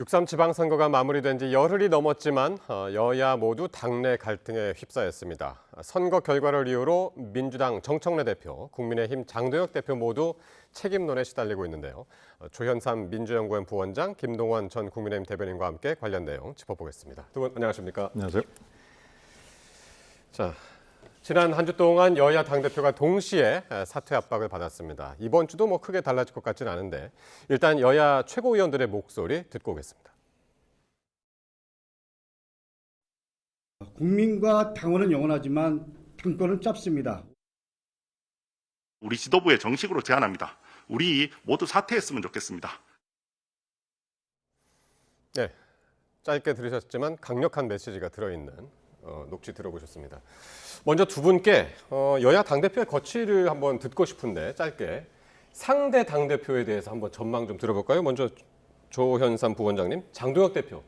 6.3 지방선거가 마무리된 지 열흘이 넘었지만 여야 모두 당내 갈등에 휩싸였습니다. 선거 결과를 이유로 민주당 정청래 대표, 국민의힘 장도혁 대표 모두 책임론에 시달리고 있는데요. 조현삼 민주연구원 부원장, 김동원 전 국민의힘 대변인과 함께 관련 내용 짚어보겠습니다. 두 분 안녕하십니까? 안녕하세요. 자, 지난 한 주 동안 여야 당대표가 동시에 사퇴 압박을 받았습니다. 이번 주도 크게 달라질 것 같지는 않은데 일단 여야 최고위원들의 목소리 듣고 오겠습니다. 국민과 당원은 영원하지만 당권은 짧습니다. 우리 지도부에 정식으로 제안합니다. 우리 모두 사퇴했으면 좋겠습니다. 네, 짧게 들으셨지만 강력한 메시지가 들어있는 녹취 들어보셨습니다. 먼저 두 분께 여야 당대표의 거취를 한번 듣고 싶은데 짧게 상대 당대표에 대해서 한번 전망 좀 들어볼까요? 먼저 조현삼 부원장님, 장도혁 대표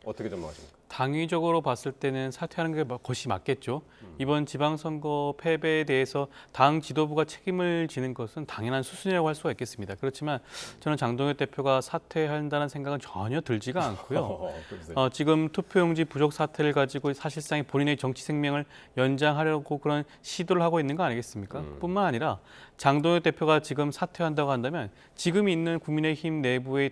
어떻게 전망하십니까? 당위적으로 봤을 때는 사퇴하는 게 것이 맞겠죠. 이번 지방선거 패배에 대해서 당 지도부가 책임을 지는 것은 당연한 수순이라고 할 수가 있겠습니다. 그렇지만 저는 장동혁 대표가 사퇴한다는 생각은 전혀 들지가 않고요. 지금 투표용지 부족 사태를 가지고 사실상 본인의 정치 생명을 연장하려고 그런 시도를 하고 있는 거 아니겠습니까? 뿐만 아니라 장동혁 대표가 지금 사퇴한다고 한다면 지금 있는 국민의힘 내부의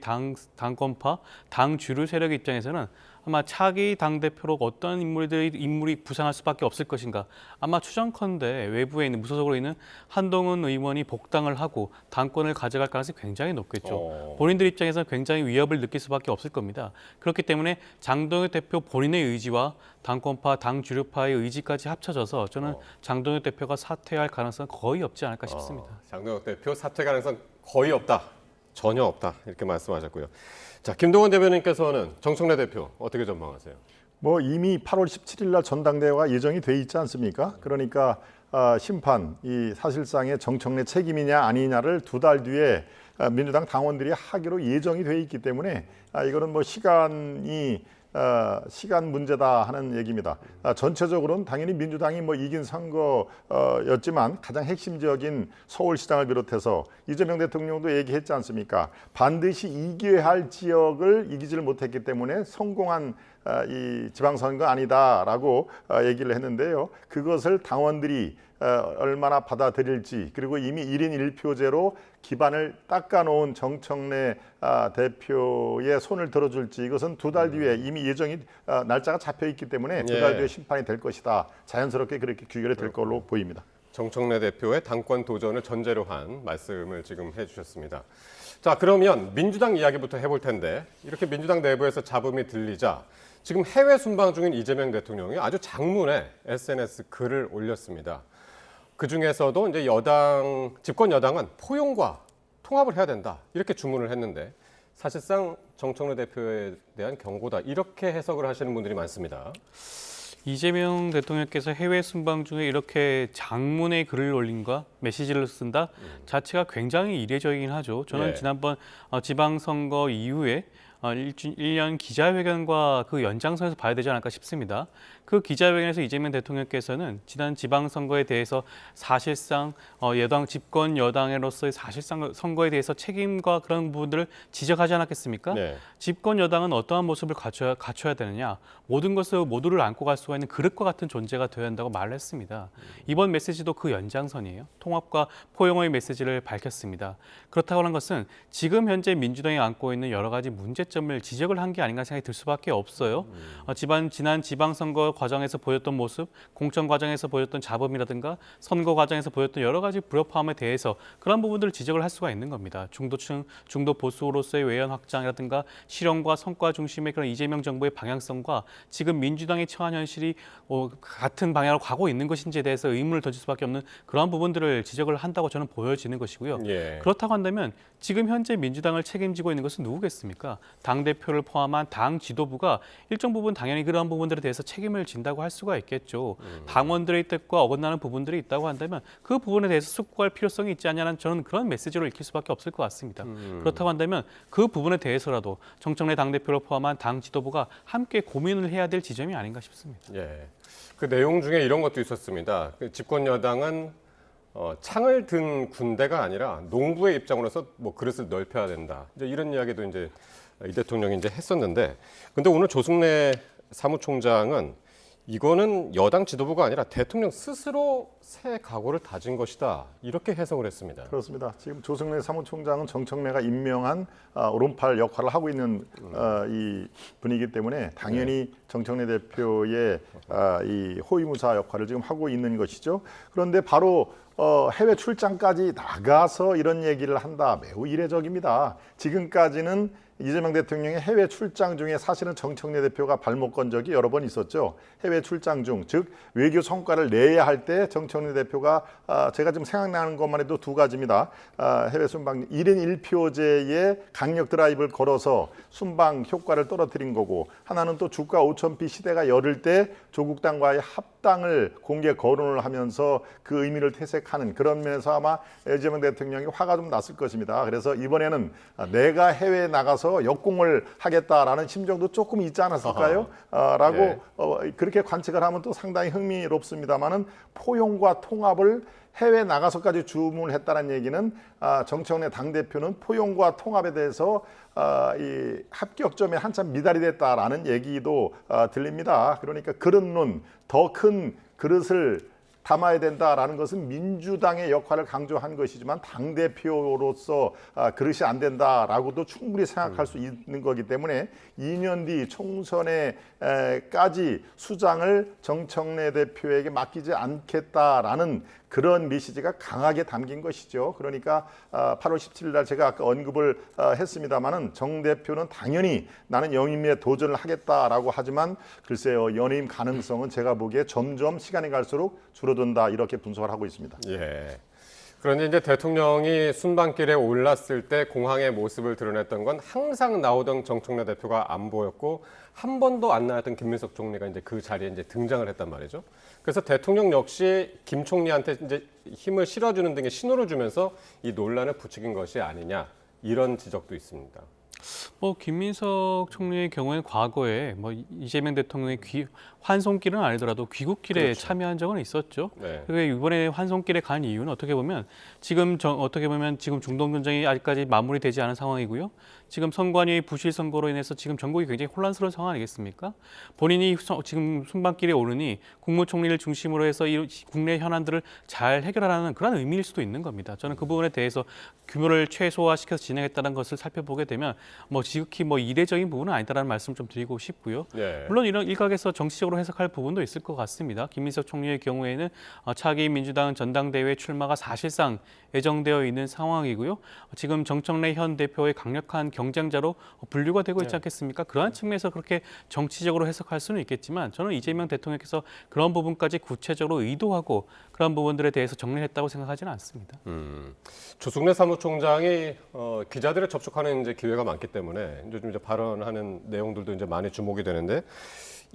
당권파, 당 주류 세력 입장에서는 아마 차기 당대표로 어떤 인물이 부상할 수밖에 없을 것인가. 아마 추정컨대 외부에 있는 무소속으로 있는 한동훈 의원이 복당을 하고 당권을 가져갈 가능성이 굉장히 높겠죠. 본인들 입장에서는 굉장히 위협을 느낄 수밖에 없을 겁니다. 그렇기 때문에 장동혁 대표 본인의 의지와 당권파, 당 주류파의 의지까지 합쳐져서 저는 장동혁 대표가 사퇴할 가능성은 거의 없지 않을까 싶습니다. 장동혁 대표 사퇴 가능성 거의 없다. 전혀 없다. 이렇게 말씀하셨고요. 자, 김동원 대변인께서는 정청래 대표 어떻게 전망하세요? 이미 8월 17일 날 전당대회가 예정이 돼 있지 않습니까? 그러니까 심판, 이 사실상의 정청래 책임이냐 아니냐를 두 달 뒤에 민주당 당원들이 하기로 예정이 돼 있기 때문에 이거는 시간 문제다 하는 얘기입니다. 전체적으로는 당연히 민주당이 이긴 선거였지만 가장 핵심적인 서울시장을 비롯해서 이재명 대통령도 얘기했지 않습니까? 반드시 이겨야 할 지역을 이기지를 못했기 때문에 성공한 이 지방선거 아니다라고 얘기를 했는데요. 그것을 당원들이 얼마나 받아들일지, 그리고 이미 1인 1표제로 기반을 닦아놓은 정청래 대표의 손을 들어줄지, 이것은 두 달 뒤에 이미 예정이 날짜가 잡혀 있기 때문에 두 달 뒤에 심판이 될 것이다. 자연스럽게 그렇게 귀결이 될 걸로 보입니다. 정청래 대표의 당권 도전을 전제로 한 말씀을 지금 해주셨습니다. 자, 그러면 민주당 이야기부터 해볼 텐데 이렇게 민주당 내부에서 잡음이 들리자 지금 해외 순방 중인 이재명 대통령이 아주 장문의 SNS 글을 올렸습니다. 그 중에서도 이제 집권 여당은 포용과 통합을 해야 된다 이렇게 주문을 했는데 사실상 정청래 대표에 대한 경고다 이렇게 해석을 하시는 분들이 많습니다. 이재명 대통령께서 해외 순방 중에 이렇게 장문의 글을 올린과 메시지를 쓴다 자체가 굉장히 이례적이긴 하죠. 저는 지난번 지방선거 이후에 1년 기자회견과 그 연장선에서 봐야 되지 않을까 싶습니다. 그 기자회견에서 이재명 대통령께서는 지난 지방선거에 대해서 사실상 집권 여당으로서의 사실상 선거에 대해서 책임과 그런 부분들을 지적하지 않았겠습니까? 네. 집권 여당은 어떠한 모습을 갖춰야 되느냐. 모든 것을 모두를 안고 갈 수가 있는 그릇과 같은 존재가 되어야 한다고 말을 했습니다. 이번 메시지도 그 연장선이에요. 통합과 포용의 메시지를 밝혔습니다. 그렇다고 하는 것은 지금 현재 민주당이 안고 있는 여러 가지 문제점을 지적을 한 게 아닌가 생각이 들 수밖에 없어요. 지난 지방선거 과정에서 보였던 모습, 공천 과정에서 보였던 잡음이라든가 선거 과정에서 보였던 여러 가지 불협화음에 대해서 그런 부분들을 지적을 할 수가 있는 겁니다. 중도층, 중도 보수로서의 외연 확장이라든가 실현과 성과 중심의 그런 이재명 정부의 방향성과 지금 민주당의 처한 현실이 같은 방향으로 가고 있는 것인지에 대해서 의문을 던질 수밖에 없는 그런 부분들을 지적을 한다고 저는 보여지는 것이고요. 그렇다고 한다면 지금 현재 민주당을 책임지고 있는 것은 누구겠습니까? 당대표를 포함한 당 지도부가 일정 부분 당연히 그런 부분들에 대해서 책임을 진다고 할 수가 있겠죠. 당원들의 뜻과 어긋나는 부분들이 있다고 한다면 그 부분에 대해서 숙고할 필요성이 있지 않냐는 저는 그런 메시지로 읽힐 수밖에 없을 것 같습니다. 그렇다고 한다면 그 부분에 대해서라도 정청래 당대표를 포함한 당 지도부가 함께 고민을 해야 될 지점이 아닌가 싶습니다. 그 내용 중에 이런 것도 있었습니다. 집권 여당은 창을 든 군대가 아니라 농부의 입장으로서 그릇을 넓혀야 된다. 이제 이런 이야기도 이제 이 대통령이 이제 했었는데, 근데 오늘 조승래 사무총장은 이거는 여당 지도부가 아니라 대통령 스스로 새 각오를 다진 것이다, 이렇게 해석을 했습니다. 그렇습니다. 지금 조승래 사무총장은 정청래가 임명한 오른팔 역할을 하고 있는 이 분이기 때문에 당연히 정청래 대표의 이 호위무사 역할을 지금 하고 있는 것이죠. 그런데 바로 해외 출장까지 나가서 이런 얘기를 한다, 매우 이례적입니다. 지금까지는 이재명 대통령의 해외 출장 중에 사실은 정청래 대표가 발목 건 적이 여러 번 있었죠. 해외 출장 중, 즉 외교 성과를 내야 할 때 정청래 대표가 제가 지금 생각나는 것만 해도 두 가지입니다. 해외 순방 1인 1표제의 강력 드라이브를 걸어서 순방 효과를 떨어뜨린 거고, 하나는 또 주가 5,000피 시대가 열을 때 조국 당과의 합당을 공개 거론을 하면서 그 의미를 퇴색하는 그런 면에서 아마 이재명 대통령이 화가 좀 났을 것입니다. 그래서 이번에는 내가 해외에 나가서 역공을 하겠다라는 심정도 조금 있지 않았을까요? 라고 그렇게 관측을 하면 또 상당히 흥미롭습니다만은 포용과 통합을 해외 나가서까지 주문했다는 얘기는 정청래 당대표는 포용과 통합에 대해서 이 합격점에 한참 미달이 됐다라는 얘기도 들립니다. 그러니까 그릇론, 더 큰 그릇을 담아야 된다라는 것은 민주당의 역할을 강조한 것이지만 당대표로서 그릇이 안 된다라고도 충분히 생각할 수 있는 거기 때문에 2년 뒤 총선에까지 수장을 정청래 대표에게 맡기지 않겠다라는 그런 메시지가 강하게 담긴 것이죠. 그러니까 8월 17일 날 제가 아까 언급을 했습니다마는 정 대표는 당연히 나는 영임에 도전을 하겠다라고 하지만 글쎄요, 연임 가능성은 제가 보기에 점점 시간이 갈수록 줄어든다, 이렇게 분석을 하고 있습니다. 예. 그런데 이제 대통령이 순방길에 올랐을 때 공항의 모습을 드러냈던 건 항상 나오던 정청래 대표가 안 보였고 한 번도 안 나왔던 김민석 총리가 이제 그 자리에 이제 등장을 했단 말이죠. 그래서 대통령 역시 김 총리한테 이제 힘을 실어주는 등의 신호를 주면서 이 논란을 부추긴 것이 아니냐, 이런 지적도 있습니다. 김민석 총리의 경우에는 과거에 이재명 대통령의 환송길은 아니더라도 귀국길에 그렇죠. 참여한 적은 있었죠. 네. 그리고 이번에 환송길에 간 이유는 어떻게 보면 지금 중동 전쟁이 아직까지 마무리되지 않은 상황이고요. 지금 선관위의 부실 선거로 인해서 지금 전국이 굉장히 혼란스러운 상황 아니겠습니까? 본인이 지금 순방길에 오르니 국무총리를 중심으로 해서 이 국내 현안들을 잘 해결하라는 그런 의미일 수도 있는 겁니다. 저는 그 부분에 대해서 규모를 최소화시켜서 진행했다는 것을 살펴보게 되면 지극히 이례적인 부분은 아니다라는 말씀 좀 드리고 싶고요. 네. 물론 이런 일각에서 정치적으로 해석할 부분도 있을 것 같습니다. 김민석 총리의 경우에는 차기 민주당 전당대회 출마가 사실상 예정되어 있는 상황이고요. 지금 정청래 현 대표의 강력한 경쟁자로 분류가 되고 있지 않겠습니까? 그러한 측면에서 그렇게 정치적으로 해석할 수는 있겠지만 저는 이재명 대통령께서 그런 부분까지 구체적으로 의도하고 그런 부분들에 대해서 정리했다고 생각하지는 않습니다. 조승래 사무총장이 기자들을 접촉하는 이제 기회가 많기 때문에 요즘 이제 발언하는 내용들도 이제 많이 주목이 되는데,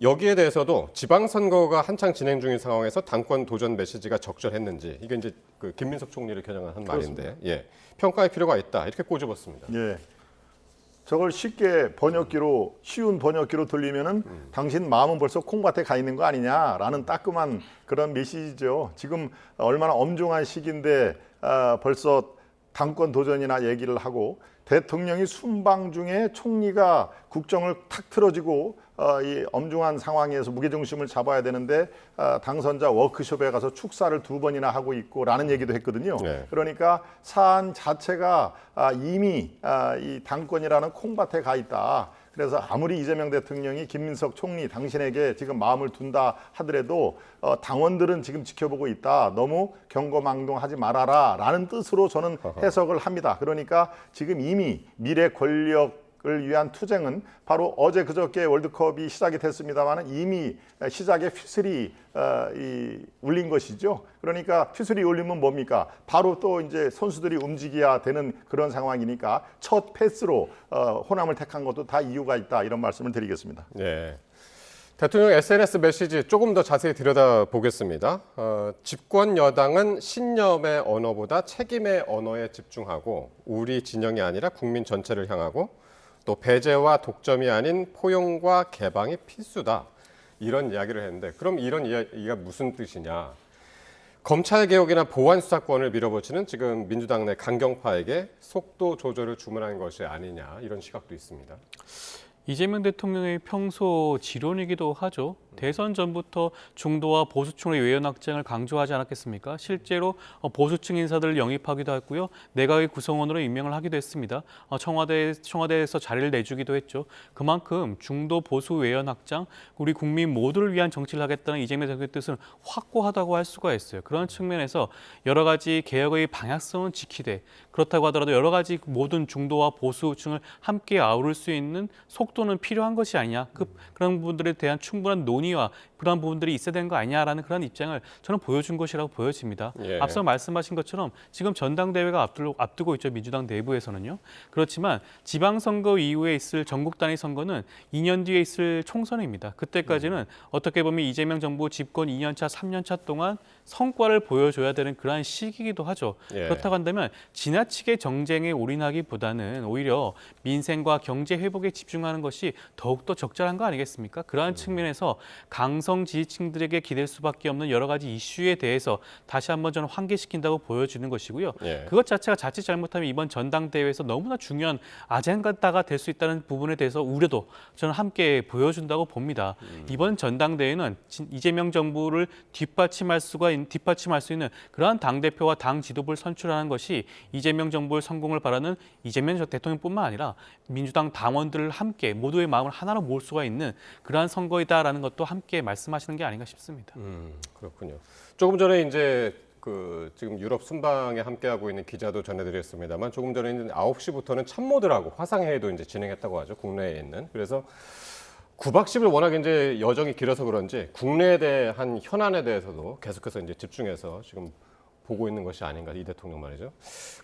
여기에 대해서도 지방선거가 한창 진행 중인 상황에서 당권 도전 메시지가 적절했는지, 이게 이제 그 김민석 총리를 겨냥한 말인데, 평가할 필요가 있다, 이렇게 꼬집었습니다. 예. 저걸 쉽게 쉬운 번역기로 들리면은 당신 마음은 벌써 콩밭에 가 있는 거 아니냐라는 따끔한 그런 메시지죠. 지금 얼마나 엄중한 시기인데 벌써 당권 도전이나 얘기를 하고, 대통령이 순방 중에 총리가 국정을 탁 틀어지고 이 엄중한 상황에서 무게중심을 잡아야 되는데 당선자 워크숍에 가서 축사를 2번이나 하고 있고라는 얘기도 했거든요. 네. 그러니까 사안 자체가 이미 이 당권이라는 콩밭에 가 있다. 그래서 아무리 이재명 대통령이 김민석 총리 당신에게 지금 마음을 둔다 하더라도 당원들은 지금 지켜보고 있다. 너무 경거망동하지 말아라 라는 뜻으로 저는 해석을 합니다. 그러니까 지금 이미 미래 권력을 위한 투쟁은 바로 어제 그저께 월드컵이 시작이 됐습니다만 이미 시작에 휘슬이 울린 것이죠. 그러니까 휘슬이 울리면 뭡니까? 바로 또 이제 선수들이 움직여야 되는 그런 상황이니까 첫 패스로 호남을 택한 것도 다 이유가 있다, 이런 말씀을 드리겠습니다. 네. 대통령 SNS 메시지 조금 더 자세히 들여다보겠습니다. 집권 여당은 신념의 언어보다 책임의 언어에 집중하고 우리 진영이 아니라 국민 전체를 향하고 또 배제와 독점이 아닌 포용과 개방이 필수다, 이런 이야기를 했는데, 그럼 이런 이야기가 무슨 뜻이냐? 검찰 개혁이나 보안 수사권을 밀어붙이는 지금 민주당 내 강경파에게 속도 조절을 주문한 것이 아니냐 이런 시각도 있습니다. 이재명 대통령의 평소 지론이기도 하죠. 대선 전부터 중도와 보수층의 외연 확장을 강조하지 않았겠습니까? 실제로 보수층 인사들을 영입하기도 했고요. 내각의 구성원으로 임명을 하기도 했습니다. 청와대에서 자리를 내주기도 했죠. 그만큼 중도 보수 외연 확장, 우리 국민 모두를 위한 정치를 하겠다는 이재명 대통령의 뜻은 확고하다고 할 수가 있어요. 그런 측면에서 여러 가지 개혁의 방향성은 지키되 그렇다고 하더라도 여러 가지 모든 중도와 보수층을 함께 아우를 수 있는 속도는 필요한 것이 아니냐. 그런 부분들에 대한 충분한 논의와 그런 부분들이 있어야 되는 거 아니냐라는 그런 입장을 저는 보여준 것이라고 보여집니다. 예. 앞서 말씀하신 것처럼 지금 전당대회가 앞두고 있죠. 민주당 내부에서는요. 그렇지만 지방선거 이후에 있을 전국 단위 선거는 2년 뒤에 있을 총선입니다. 그때까지는 어떻게 보면 이재명 정부 집권 2년차, 3년차 동안 성과를 보여줘야 되는 그러한 시기이기도 하죠. 예. 그렇다고 한다면 지나치게 정쟁에 올인하기보다는 오히려 민생과 경제 회복에 집중하는 것이 더욱더 적절한 거 아니겠습니까? 그러한 측면에서 강성 지지층들에게 기댈 수밖에 없는 여러 가지 이슈에 대해서 다시 한번 저는 환기시킨다고 보여지는 것이고요. 예. 그것 자체가 자칫 잘못하면 이번 전당대회에서 너무나 중요한 아젠다가 될 수 있다는 부분에 대해서 우려도 저는 함께 보여준다고 봅니다. 이번 전당대회는 이재명 정부를 뒷받침할 수 있는 그러한 당대표와 당 지도부를 선출하는 것이 이재명 정부의 성공을 바라는 이재명 대통령뿐만 아니라 민주당 당원들을 함께 모두의 마음을 하나로 모을 수가 있는 그러한 선거이다라는 것도 함께 말씀하시는 게 아닌가 싶습니다. 그렇군요. 조금 전에 이제 지금 유럽 순방에 함께하고 있는 기자도 전해드렸습니다만 조금 전에 이제 9시부터는 참모들하고 화상회의도 이제 진행했다고 하죠. 국내에 있는. 그래서 9박 10일 워낙 이제 여정이 길어서 그런지 국내에 대한 현안에 대해서도 계속해서 이제 집중해서 지금 보고 있는 것이 아닌가 이 대통령 말이죠.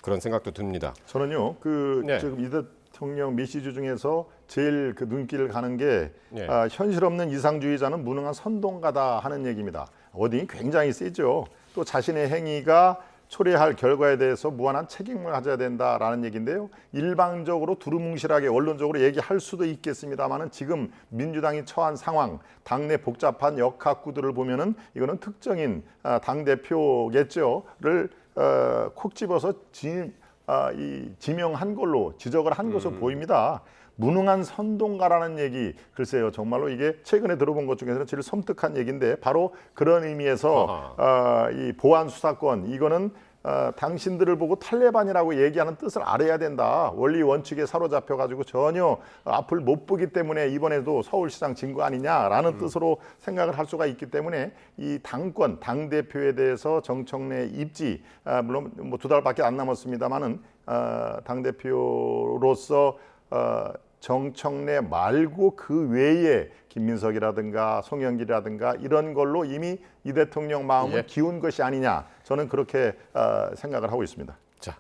그런 생각도 듭니다. 저는요, 네. 지금 이 대통령 메시지 중에서 제일 그 눈길을 가는 게 네. 현실 없는 이상주의자는 무능한 선동가다 하는 얘기입니다. 어딩이 굉장히 세죠. 또 자신의 행위가 초래할 결과에 대해서 무한한 책임을 가져야 된다라는 얘기인데요. 일방적으로 두루뭉실하게 언론적으로 얘기할 수도 있겠습니다만은 지금 민주당이 처한 상황, 당내 복잡한 역학구들을 보면은 이거는 특정인 당 대표겠죠를 콕 집어서 지명한 걸로 지적을 한 것으로 보입니다. 무능한 선동가라는 얘기, 글쎄요, 정말로 이게 최근에 들어본 것 중에서는 제일 섬뜩한 얘기인데 바로 그런 의미에서 이 보안 수사권 이거는 당신들을 보고 탈레반이라고 얘기하는 뜻을 알아야 된다. 원리 원칙에 사로잡혀 가지고 전혀 앞을 못 보기 때문에 이번에도 서울시장 진 거 아니냐라는 뜻으로 생각을 할 수가 있기 때문에 이 당권, 당 대표에 대해서 정청래 입지, 물론 뭐 2달밖에 안 남았습니다만은 당 대표로서 정청래 말고 그 외에 김민석이라든가 송영길이라든가 이런 걸로 이미 이 대통령 마음을 예. 기운 것이 아니냐, 저는 그렇게 생각을 하고 있습니다. 자,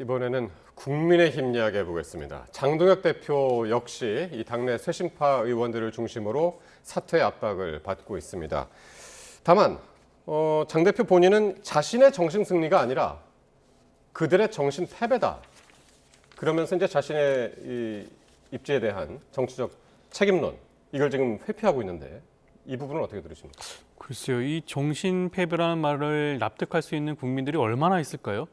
이번에는 국민의힘 이야기 해보겠습니다. 장동혁 대표 역시 이 당내 쇄신파 의원들을 중심으로 사퇴 압박을 받고 있습니다. 다만 장 대표 본인은 자신의 정신 승리가 아니라 그들의 정신 패배다. 그러면서 이제 자신의 이 입지에 대한 정치적 책임론 이걸 지금 회피하고 있는데 이 부분은 어떻게 들으십니까? 글쎄요, 이 정신패배라는 말을 납득할 수 있는 국민들이 얼마나 있을까요?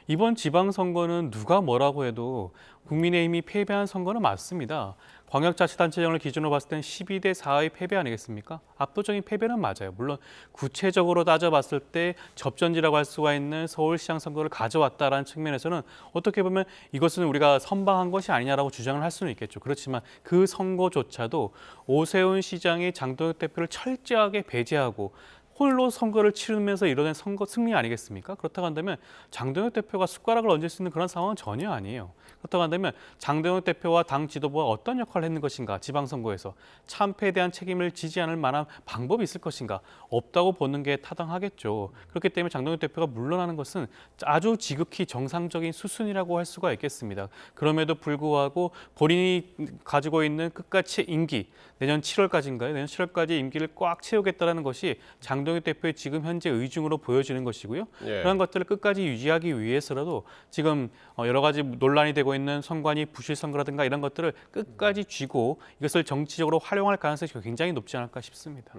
이번 지방선거는 누가 뭐라고 해도 국민의힘이 패배한 선거는 맞습니다. 광역자치단체장을 기준으로 봤을 땐 12대 4의 패배 아니겠습니까? 압도적인 패배는 맞아요. 물론 구체적으로 따져봤을 때 접전지라고 할 수가 있는 서울시장 선거를 가져왔다라는 측면에서는 어떻게 보면 이것은 우리가 선방한 것이 아니냐라고 주장을 할 수는 있겠죠. 그렇지만 그 선거조차도 오세훈 시장이 장동혁 대표를 철저하게 배제하고 홀로 선거를 치르면서 이뤄낸 선거 승리 아니겠습니까? 그렇다고 한다면 장동혁 대표가 숟가락을 얹을 수 있는 그런 상황은 전혀 아니에요. 그렇다고 한다면 장동혁 대표와 당 지도부가 어떤 역할을 했는 것인가, 지방선거에서 참패에 대한 책임을 지지 않을 만한 방법이 있을 것인가, 없다고 보는 게 타당하겠죠. 그렇기 때문에 장동혁 대표가 물러나는 것은 아주 지극히 정상적인 수순이라고 할 수가 있겠습니다. 그럼에도 불구하고 본인이 가지고 있는 끝까지 임기, 내년 7월까지인가요? 내년 7월까지 임기를 꽉 채우겠다는 것이 장동혁 장동혁 대표의 지금 현재 의중으로 보여지는 것이고요. 예. 그런 것들을 끝까지 유지하기 위해서라도 지금 여러 가지 논란이 되고 있는 선관위 부실 선거라든가 이런 것들을 끝까지 쥐고 이것을 정치적으로 활용할 가능성이 굉장히 높지 않을까 싶습니다.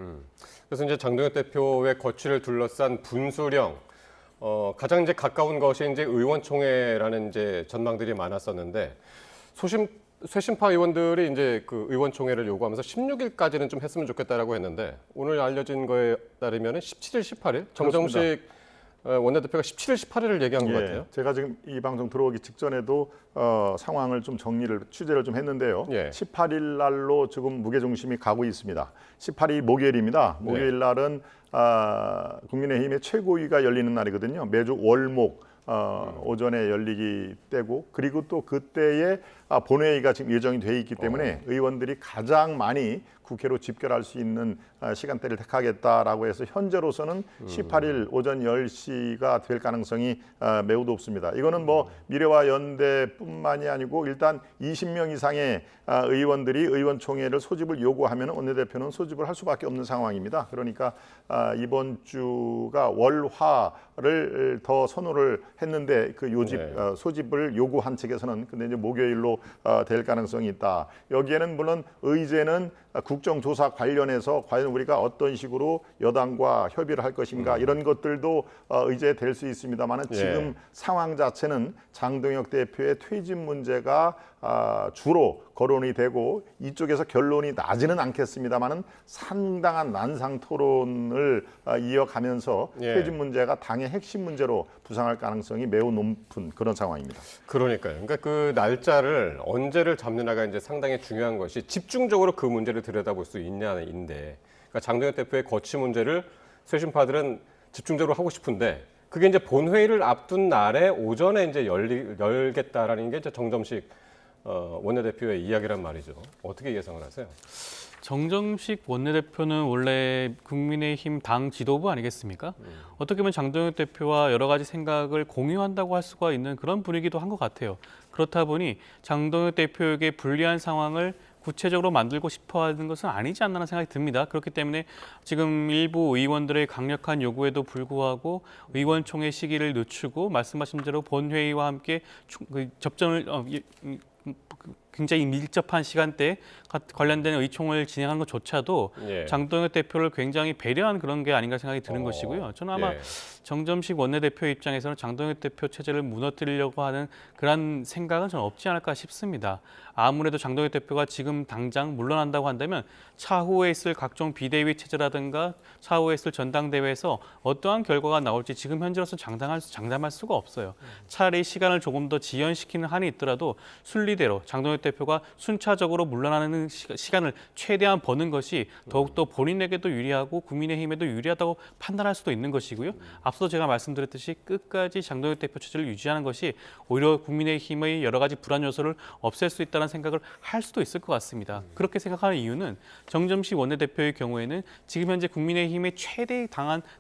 그래서 이제 장동혁 대표의 거취를 둘러싼 분수령, 가장 이제 가까운 것이 이제 의원총회라는 이제 전망들이 많았었는데 쇄신파 의원들이 이제 그 의원총회를 요구하면서 16일까지는 좀 했으면 좋겠다라고 했는데 오늘 알려진 거에 따르면 17일, 18일 정정식 원내대표가 17일, 18일을 얘기한 것 같아요. 제가 지금 이 방송 들어오기 직전에도 상황을 좀 취재를 좀 했는데요. 예. 18일 날로 지금 무게 중심이 가고 있습니다. 18일 목요일입니다. 목요일 날은 국민의힘의 최고위가 열리는 날이거든요. 매주 월목 오전에 열리기 때고 그리고 또 그때에 본회의가 지금 예정이 돼 있기 때문에 의원들이 가장 많이 국회로 집결할 수 있는 시간대를 택하겠다라고 해서 현재로서는 18일 오전 10시가 될 가능성이 매우 높습니다. 이거는 뭐 미래와 연대뿐만이 아니고 일단 20명 이상의 의원들이 의원총회를 소집을 요구하면 원내대표는 소집을 할 수밖에 없는 상황입니다. 그러니까 이번 주가 월화를 더 선호를 했는데 그 소집을 요구한 측에서는 근데 이제 목요일로 될 가능성이 있다. 여기에는 물론 의제는 국정조사 관련해서 과연 우리가 어떤 식으로 여당과 협의를 할 것인가 이런 것들도 의제될 수 있습니다만 지금 상황 자체는 장동혁 대표의 퇴진 문제가 주로 거론이 되고 이쪽에서 결론이 나지는 않겠습니다만은 상당한 난상 토론을 이어가면서 퇴진 문제가 당의 핵심 문제로 부상할 가능성이 매우 높은 그런 상황입니다. 그러니까요. 그러니까 그 날짜를 언제를 잡느냐가 이제 상당히 중요한 것이 집중적으로 그 문제를 들여다볼 수 있냐인데, 그러니까 장동혁 대표의 거취 문제를 쇄신파들은 집중적으로 하고 싶은데 그게 이제 본회의를 앞둔 날에 오전에 이제 열겠다라는 게 이제 정점식 원내대표의 이야기란 말이죠. 어떻게 예상을 하세요? 정정식 원내대표는 원래 국민의힘 당 지도부 아니겠습니까? 어떻게 보면 장동혁 대표와 여러 가지 생각을 공유한다고 할 수가 있는 그런 분위기도 한 것 같아요. 그렇다 보니 장동혁 대표에게 불리한 상황을 구체적으로 만들고 싶어 하는 것은 아니지 않나라는 생각이 듭니다. 그렇기 때문에 지금 일부 의원들의 강력한 요구에도 불구하고 의원총회 시기를 늦추고 말씀하신 대로 본회의와 함께 접전을 굉장히 밀접한 시간대에 관련된 의총을 진행한 것조차도 장동혁 대표를 굉장히 배려한 그런 게 아닌가 생각이 드는 것이고요. 저는 아마 정점식 원내대표 입장에서는 장동혁 대표 체제를 무너뜨리려고 하는 그런 생각은 저는 없지 않을까 싶습니다. 아무래도 장동혁 대표가 지금 당장 물러난다고 한다면 차후에 있을 각종 비대위 체제라든가 차후에 있을 전당대회에서 어떠한 결과가 나올지 지금 현재로서 장담할 수가 없어요. 차라리 시간을 조금 더 지연시키는 한이 있더라도 순리대로 장동혁 대표가 순차적으로 물러나는 시간을 최대한 버는 것이 더욱더 본인에게도 유리하고 국민의힘에도 유리하다고 판단할 수도 있는 것이고요. 앞서 제가 말씀드렸듯이 끝까지 장동혁 대표 체제를 유지하는 것이 오히려 국민의힘의 여러 가지 불안 요소를 없앨 수 있다는 생각을 할 수도 있을 것 같습니다. 그렇게 생각하는 이유는 정점식 원내대표의 경우에는 지금 현재 국민의힘의 최대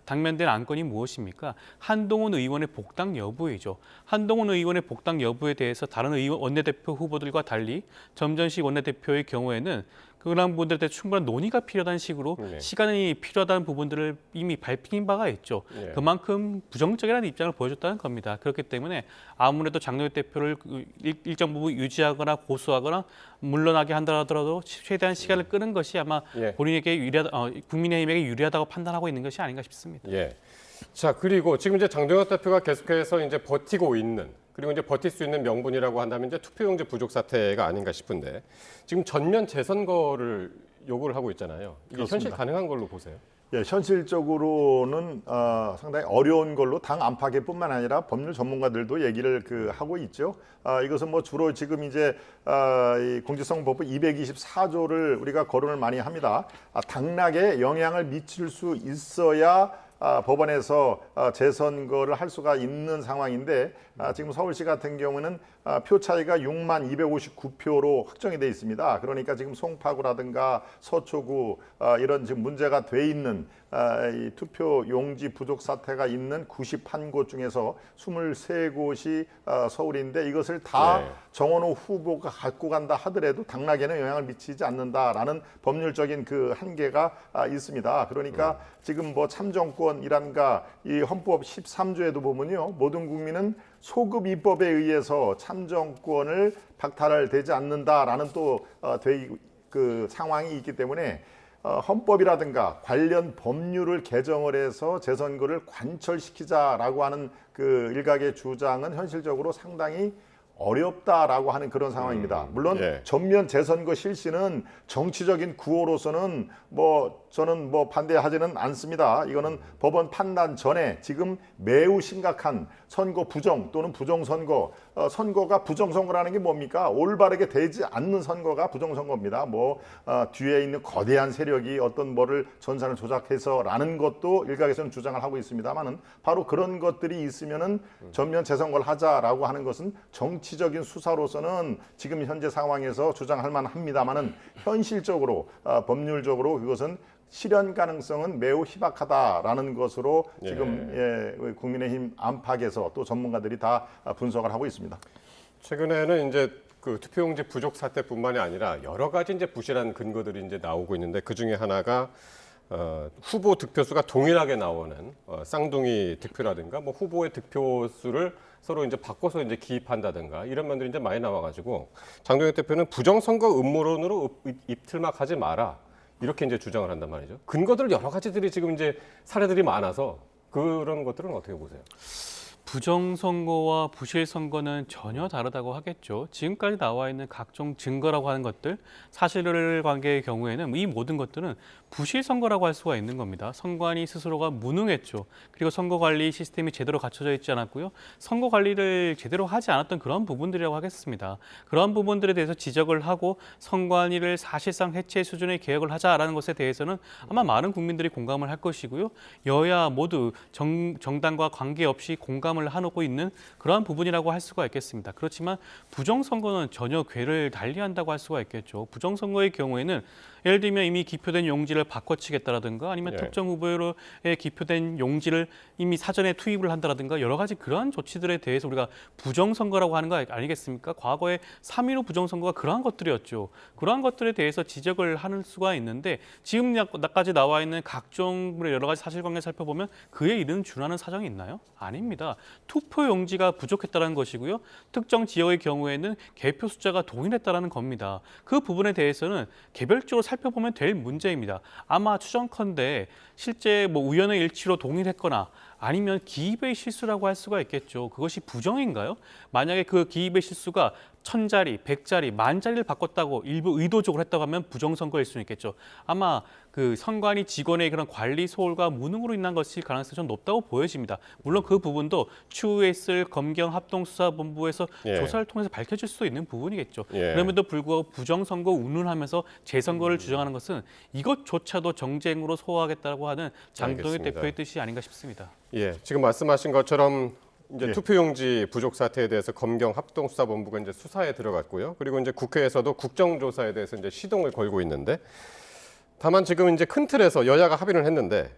당면된 안건이 무엇입니까? 한동훈 의원의 복당 여부이죠. 한동훈 의원의 복당 여부에 대해서 다른 원내대표 후보들과 달리 정점식 원내대표의 경우에는 그런 분들에 대해 충분한 논의가 필요하다는 식으로 시간이 필요하다는 부분들을 이미 밝힌 바가 있죠. 그만큼 부정적이라는 입장을 보여줬다는 겁니다. 그렇기 때문에 아무래도 장동혁 대표를 일정 부분 유지하거나 고수하거나 물러나게 한다더라도 최대한 시간을 끄는 것이 아마 본인에게 국민의힘에게 유리하다고 판단하고 있는 것이 아닌가 싶습니다. 자, 그리고 지금 이제 장동혁 대표가 계속해서 이제 버티고 있는, 그리고 이제 버틸 수 있는 명분이라고 한다면 이제 투표용지 부족 사태가 아닌가 싶은데 지금 전면 재선거를 요구를 하고 있잖아요. 이게 그렇습니다. 현실 가능한 걸로 보세요? 현실적으로는 상당히 어려운 걸로 당 안팎뿐만 아니라 법률 전문가들도 얘기를 하고 있죠. 이것은 뭐 주로 지금 이제 이 공직선거법 224조를 우리가 거론을 많이 합니다. 당락에 영향을 미칠 수 있어야 법원에서 재선거를 할 수가 있는 상황인데 지금 서울시 같은 경우는 표 차이가 6만 259표로 확정이 돼 있습니다. 그러니까 지금 송파구라든가 서초구 이런 지금 문제가 돼 있는 이 투표 용지 부족 사태가 있는 91곳 중에서 23곳이 서울인데 이것을 다 네. 정원호 후보가 갖고 간다 하더라도 당락에는 영향을 미치지 않는다라는 법률적인 그 한계가 있습니다. 그러니까 지금 뭐 참정권이란가 이 헌법 13조에도 보면요, 모든 국민은 소급 입법에 의해서 참정권을 박탈되지 않는다라는 또 그 상황이 있기 때문에 헌법이라든가 관련 법률을 개정을 해서 재선거를 관철시키자라고 하는 그 일각의 주장은 현실적으로 상당히 어렵다라고 하는 그런 상황입니다. 물론 예. 전면 재선거 실시는 정치적인 구호로서는 저는 반대하지는 않습니다. 이거는 법원 판단 전에 지금 매우 심각한 선거 부정 또는 부정선거, 선거가 부정선거라는 게 뭡니까? 올바르게 되지 않는 선거가 부정선거입니다. 뒤에 있는 거대한 세력이 어떤 뭐를 전산을 조작해서라는 것도 일각에서는 주장을 하고 있습니다만은 바로 그런 것들이 있으면은 전면 재선거를 하자라고 하는 것은 정치적인 수사로서는 지금 현재 상황에서 주장할 만합니다만은 현실적으로 법률적으로 그것은 실현 가능성은 매우 희박하다라는 것으로 지금 국민의힘 안팎에서 또 전문가들이 다 분석을 하고 있습니다. 최근에는 이제 그 투표용지 부족 사태뿐만이 아니라 여러 가지 이제 부실한 근거들이 이제 나오고 있는데 그 중에 하나가 후보 득표수가 동일하게 나오는 쌍둥이 득표라든가 뭐 후보의 득표수를 서로 이제 바꿔서 이제 기입한다든가 이런 면들이 이제 많이 나와가지고 장동혁 대표는 부정선거 음모론으로 입틀막하지 마라. 이렇게 이제 주장을 한단 말이죠. 근거들 여러 가지들이 지금 이제 사례들이 많아서 그런 것들은 어떻게 보세요? 부정선거와 부실선거는 전혀 다르다고 하겠죠. 지금까지 나와 있는 각종 증거라고 하는 것들, 사실관계의 경우에는 이 모든 것들은 부실선거라고 할 수가 있는 겁니다. 선관위 스스로가 무능했죠. 그리고 선거관리 시스템이 제대로 갖춰져 있지 않았고요. 선거관리를 제대로 하지 않았던 그런 부분들이라고 하겠습니다. 그런 부분들에 대해서 지적을 하고 선관위를 사실상 해체 수준의 개혁을 하자라는 것에 대해서는 아마 많은 국민들이 공감을 할 것이고요. 여야 모두 정당과 관계없이 공감을 하고 있는 그러한 부분이라고 할 수가 있겠습니다. 그렇지만 부정선거는 전혀 궤를 달리한다고 할 수가 있겠죠. 부정선거의 경우에는 예를 들면 이미 기표된 용지를 바꿔치겠다라든가 아니면 특정 후보에 기표된 용지를 이미 사전에 투입을 한다라든가 여러 가지 그러한 조치들에 대해서 우리가 부정선거라고 하는 거 아니겠습니까? 과거에 3.15 부정선거가 그러한 것들이었죠. 그러한 것들에 대해서 지적을 하는 수가 있는데 지금까지 나와 있는 각종 여러 가지 사실관계 살펴보면 그에 이르는 준하는 사정이 있나요? 아닙니다. 투표 용지가 부족했다는 것이고요. 특정 지역의 경우에는 개표 숫자가 동일했다는 겁니다. 그 부분에 대해서는 개별적으로 살펴보면 될 문제입니다. 아마 추정컨대 실제 우연의 일치로 동일했거나 아니면 기입의 실수라고 할 수가 있겠죠. 그것이 부정인가요? 만약에 그 기입의 실수가 1000자리, 100자리, 10,000자리를 바꿨다고 일부 의도적으로 했다고 하면 부정선거일 수는 있겠죠. 아마 그 선관위 직원의 그런 관리 소홀과 무능으로 인한 것일 가능성이 좀 높다고 보여집니다. 물론 그 부분도 추후에 있을 검경합동수사본부에서 조사를 통해서 밝혀질 수도 있는 부분이겠죠. 그럼에도 불구하고 부정선거 운운하면서 재선거를 주장하는 것은 이것조차도 정쟁으로 소화하겠다고 하는 장동혁 대표의 뜻이 아닌가 싶습니다. 지금 말씀하신 것처럼 이제 예. 투표용지 부족 사태에 대해서 검경합동수사본부가 이제 수사에 들어갔고요. 그리고 이제 국회에서도 국정조사에 대해서 이제 시동을 걸고 있는데, 다만 지금 이제 큰 틀에서 여야가 합의를 했는데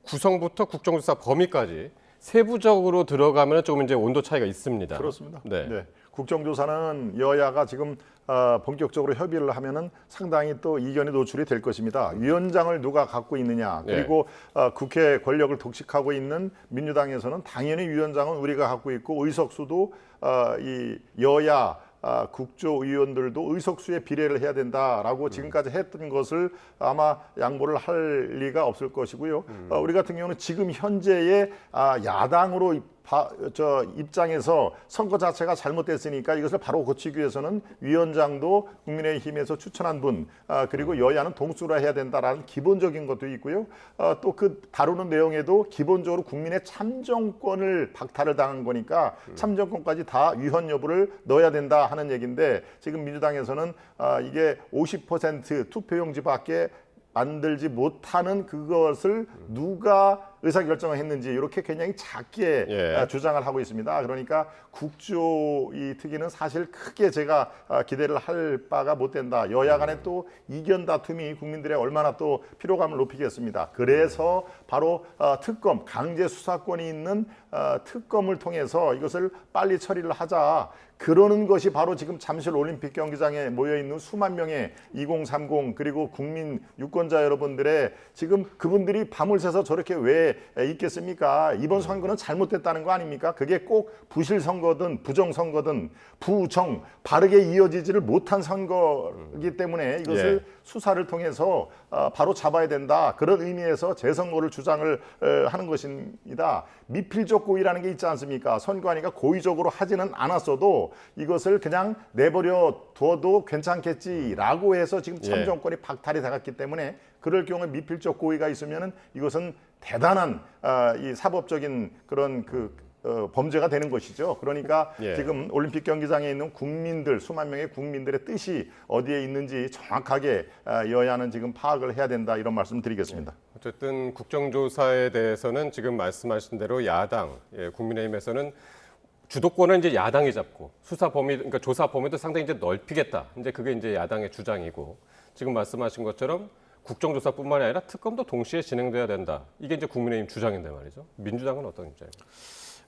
구성부터 국정조사 범위까지 세부적으로 들어가면 조금 이제 온도 차이가 있습니다. 그렇습니다. 네. 국정조사는 여야가 지금 본격적으로 협의를 하면은 상당히 또 이견이 노출이 될 것입니다. 위원장을 누가 갖고 있느냐, 그리고 국회 권력을 독식하고 있는 민주당에서는 당연히 위원장은 우리가 갖고 있고 의석수도 이 여야 국조위원들도 의석수에 비례를 해야 된다라고 지금까지 했던 것을 아마 양보를 할 리가 없을 것이고요. 우리 같은 경우는 지금 현재의 야당으로 입장에서 선거 자체가 잘못됐으니까 이것을 바로 고치기 위해서는 위원장도 국민의힘에서 추천한 분, 그리고 여야는 동수라 해야 된다라는 기본적인 것도 있고요. 또 그 다루는 내용에도 기본적으로 국민의 참정권을 박탈을 당한 거니까 참정권까지 다 위헌 여부를 넣어야 된다 하는 얘기인데, 지금 민주당에서는 이게 50% 투표용지밖에 만들지 못하는 그것을 누가 의사결정을 했는지 이렇게 굉장히 작게 예. 주장을 하고 있습니다. 그러니까 국조 이 특위는 사실 크게 제가 기대를 할 바가 못 된다. 여야 간에 또 이견 다툼이 국민들의 얼마나 또 피로감을 높이겠습니다. 그래서 바로 특검, 강제 수사권이 있는 특검을 통해서 이것을 빨리 처리를 하자. 그러는 것이 바로 지금 잠실 올림픽 경기장에 모여 있는 수만 명의 2030 그리고 국민 유권자 여러분들의 지금 그분들이 밤을 새서 저렇게 왜 있겠습니까? 이번 선거는 잘못됐다는 거 아닙니까? 그게 꼭 부실 선거든 부정 선거든 부정 바르게 이어지지를 못한 선거이기 때문에 이것을 수사를 통해서 바로 잡아야 된다. 그런 의미에서 재선거를 주장을 하는 것입니다. 미필적 고의라는 게 있지 않습니까? 선관위가 고의적으로 하지는 않았어도 이것을 그냥 내버려 두어도 괜찮겠지라고 해서 지금 참정권이 박탈이 돼갔기 때문에 그럴 경우에 미필적 고의가 있으면은 이것은 대단한 이 사법적인 그런 범죄가 되는 것이죠. 그러니까 지금 올림픽 경기장에 있는 국민들, 수만 명의 국민들의 뜻이 어디에 있는지 정확하게 여야는 지금 파악을 해야 된다 이런 말씀드리겠습니다. 어쨌든 국정조사에 대해서는 지금 말씀하신 대로 야당, 국민의힘에서는 주도권은 이제 야당이 잡고 수사 범위, 그러니까 조사 범위도 상당히 이제 넓히겠다. 이제 그게 이제 야당의 주장이고 지금 말씀하신 것처럼 국정조사뿐만이 아니라 특검도 동시에 진행돼야 된다. 이게 이제 국민의힘 주장인데 말이죠. 민주당은 어떤 입장입니까?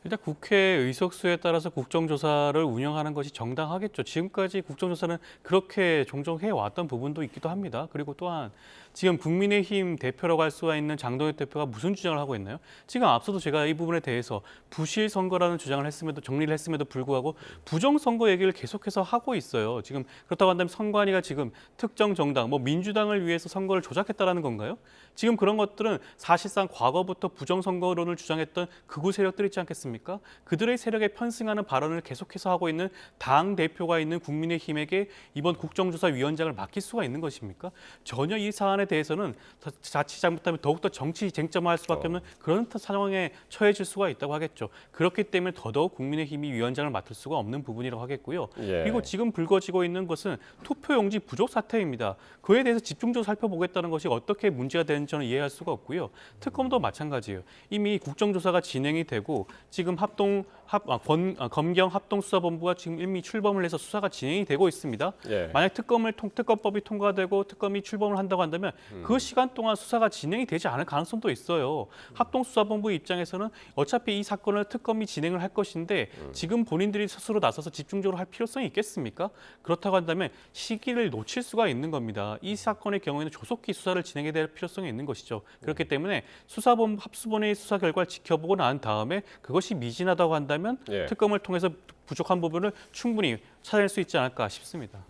일단 국회 의석수에 따라서 국정조사를 운영하는 것이 정당하겠죠. 지금까지 국정조사는 그렇게 종종 해왔던 부분도 있기도 합니다. 그리고 또한 지금 국민의힘 대표라고 할 수가 있는 장동혁 대표가 무슨 주장을 하고 있나요? 지금 앞서도 제가 이 부분에 대해서 부실 선거라는 주장을 했음에도 정리를 했음에도 불구하고 부정 선거 얘기를 계속해서 하고 있어요. 지금 그렇다고 한다면 선관위가 지금 특정 정당, 뭐 민주당을 위해서 선거를 조작했다라는 건가요? 지금 그런 것들은 사실상 과거부터 부정 선거론을 주장했던 극우 세력들 있지 않겠습니까? 그들의 세력에 편승하는 발언을 계속해서 하고 있는 당 대표가 있는 국민의힘에게 이번 국정조사위원장을 맡길 수가 있는 것입니까? 전혀 이 사안에 대해서는 자칫 잘못하면 더욱더 정치 쟁점화할 수밖에 없는 그런 상황에 처해질 수가 있다고 하겠죠. 그렇기 때문에 더더욱 국민의힘이 위원장을 맡을 수가 없는 부분이라고 하겠고요. 그리고 지금 불거지고 있는 것은 투표용지 부족 사태입니다. 그에 대해서 집중적으로 살펴보겠다는 것이 어떻게 문제가 되는지 저는 이해할 수가 없고요. 특검도 마찬가지예요. 이미 국정조사가 진행이 되고 지금 검경 합동수사본부가 지금 이미 출범을 해서 수사가 진행이 되고 있습니다. 만약 특검법이 통과되고 특검이 출범을 한다고 한다면 그 시간 동안 수사가 진행이 되지 않을 가능성도 있어요. 합동수사본부 입장에서는 어차피 이 사건을 특검이 진행을 할 것인데 지금 본인들이 스스로 나서서 집중적으로 할 필요성이 있겠습니까? 그렇다고 한다면 시기를 놓칠 수가 있는 겁니다. 이 사건의 경우에는 조속히 수사를 진행해야 될 필요성이 있는 것이죠. 그렇기 때문에 수사본부 합수본의 수사 결과를 지켜보고 난 다음에 그것이 미진하다고 한다면 특검을 통해서 부족한 부분을 충분히 찾아낼 수 있지 않을까 싶습니다.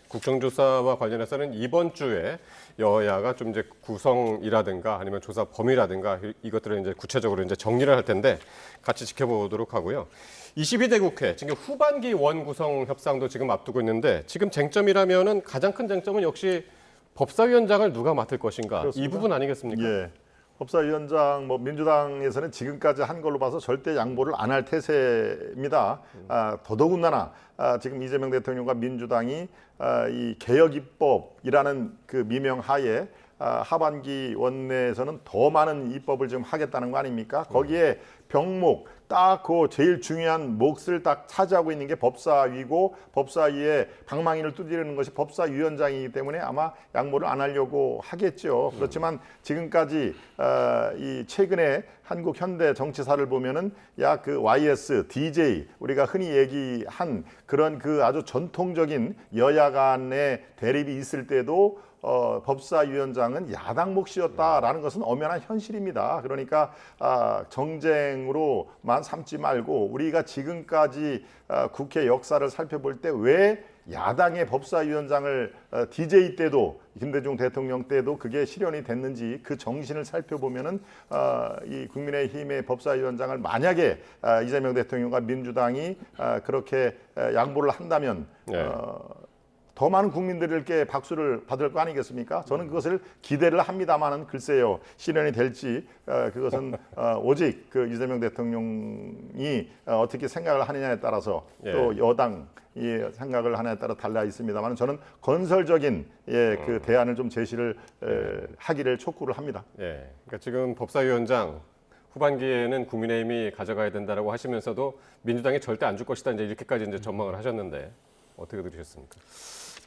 국정조사와 관련해서는 이번 주에 여야가 좀 이제 구성이라든가 아니면 조사 범위라든가 이것들을 이제 구체적으로 이제 정리를 할 텐데 같이 지켜보도록 하고요. 22대 국회 지금 후반기 원구성 협상도 지금 앞두고 있는데 지금 쟁점이라면은 가장 큰 쟁점은 역시 법사위원장을 누가 맡을 것인가 그렇습니다. 이 부분 아니겠습니까? 법사위원장 민주당에서는 지금까지 한 걸로 봐서 절대 양보를 안 할 태세입니다. 더더군다나 지금 이재명 대통령과 민주당이 이 개혁 입법이라는 그 미명하에 하반기 원내에서는 더 많은 입법을 지금 하겠다는 거 아닙니까? 거기에 병목 딱 그 제일 중요한 몫을 딱 차지하고 있는 게 법사위고 법사위의 방망이를 두드리는 것이 법사위원장이기 때문에 아마 양보를 안 하려고 하겠죠. 그렇지만 지금까지 이 최근에 한국 현대 정치사를 보면은 그 YS, DJ 우리가 흔히 얘기한 그런 그 아주 전통적인 여야 간의 대립이 있을 때도 법사위원장은 야당 몫이었다라는 것은 엄연한 현실입니다. 그러니까 정쟁으로만 삼지 말고 우리가 지금까지 국회 역사를 살펴볼 때 왜 야당의 법사위원장을 DJ 때도 김대중 대통령 때도 그게 실현이 됐는지 그 정신을 살펴보면은 이 국민의힘의 법사위원장을 만약에 이재명 대통령과 민주당이 그렇게 양보를 한다면 더 많은 국민들께 박수를 받을 거 아니겠습니까? 저는 그것을 기대를 합니다만은 글쎄요 실현이 될지 그것은 오직 그 이재명 대통령이 어떻게 생각을 하느냐에 따라서 또 여당 생각을 하냐에 따라 달라 있습니다만 저는 건설적인 그 대안을 좀 제시를 하기를 촉구를 합니다. 그러니까 지금 법사위원장 후반기에는 국민의힘이 가져가야 된다라고 하시면서도 민주당이 절대 안 줄 것이다 이제 이렇게까지 이제 전망을 하셨는데 어떻게 들으셨습니까?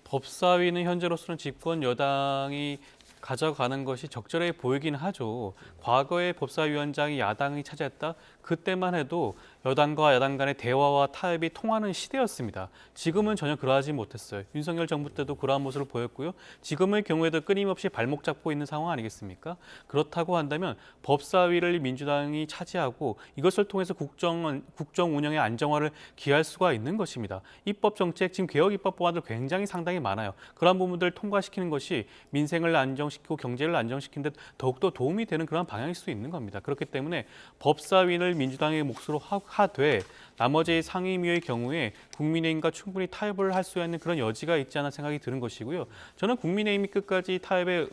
법사위는 현재로서는 집권 여당이 가져가는 것이 적절해 보이긴 하죠. 과거에 법사위원장이 야당이 차지했다. 그때만 해도 여당과 야당 간의 대화와 타협이 통하는 시대였습니다. 지금은 전혀 그러하지 못했어요. 윤석열 정부 때도 그러한 모습을 보였고요. 지금의 경우에도 끊임없이 발목 잡고 있는 상황 아니겠습니까? 그렇다고 한다면 법사위를 민주당이 차지하고 이것을 통해서 국정 운영의 안정화를 기할 수가 있는 것입니다. 입법 정책, 지금 개혁 입법 법안들 굉장히 상당히 많아요. 그러한 부분들을 통과시키는 것이 민생을 안정시키고 경제를 안정시키는 데 더욱더 도움이 되는 그런 방향일 수 있는 겁니다. 그렇기 때문에 법사위를 민주당의 몫으로 하되 나머지 상임위의 경우에 국민의힘과 충분히 타협을 할 수 있는 그런 여지가 있지 않나 생각이 드는 것이고요. 저는 국민의힘이 끝까지 타협에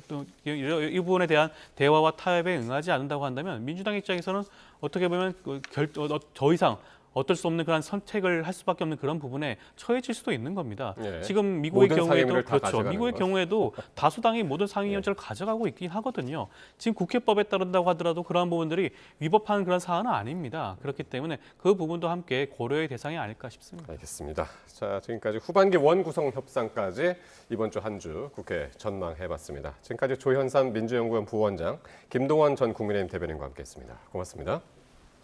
이 부분에 대한 대화와 타협에 응하지 않는다고 한다면 민주당 입장에서는 어떻게 보면 더 이상 어떨 수 없는 그런 선택을 할 수밖에 없는 그런 부분에 처해질 수도 있는 겁니다. 예. 지금 미국의 모든 경우에도 상임위를 다 그렇죠. 가져가는 미국의 것. 경우에도 다수당이 모든 상임위원장을 가져가고 있긴 하거든요. 지금 국회법에 따른다고 하더라도 그러한 부분들이 위법한 그런 사안은 아닙니다. 그렇기 때문에 그 부분도 함께 고려의 대상이 아닐까 싶습니다. 알겠습니다. 자, 지금까지 후반기 원구성 협상까지 이번 주 한 주 국회 전망해봤습니다. 지금까지 조현삼 민주연구원 부원장, 김동원 전 국민의힘 대변인과 함께했습니다. 고맙습니다.